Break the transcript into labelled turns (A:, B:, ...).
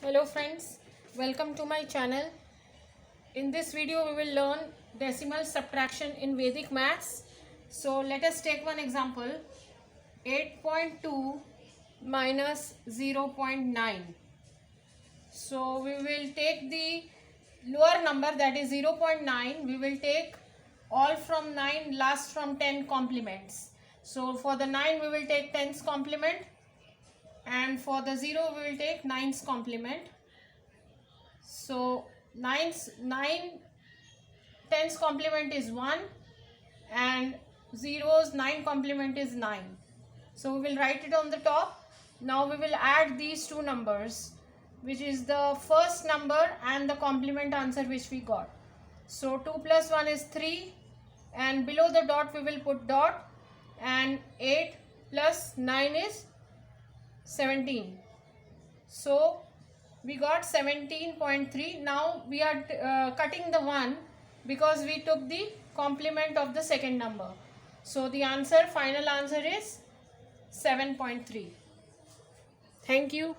A: Hello friends, welcome to my channel. In this video we will learn decimal subtraction in Vedic maths. So let us take one example. 8.2 minus 0.9. So we will take the lower number, that is 0.9. We will take all from 9, last from 10 complements. So for the 9 we will take 10's complement, and for the 0 we will take 9's complement. So 10's complement is 1 and 0's 9 complement is 9. So we will write it on the top. Now we will add these two numbers, which is the first number and the complement answer which we got. So 2 plus 1 is 3, and below the dot we will put dot, and 8 plus 9 is 17. So we got 17.3. Now we are cutting the 1 because we took the complement of the second number. So the final answer is 7.3. Thank you.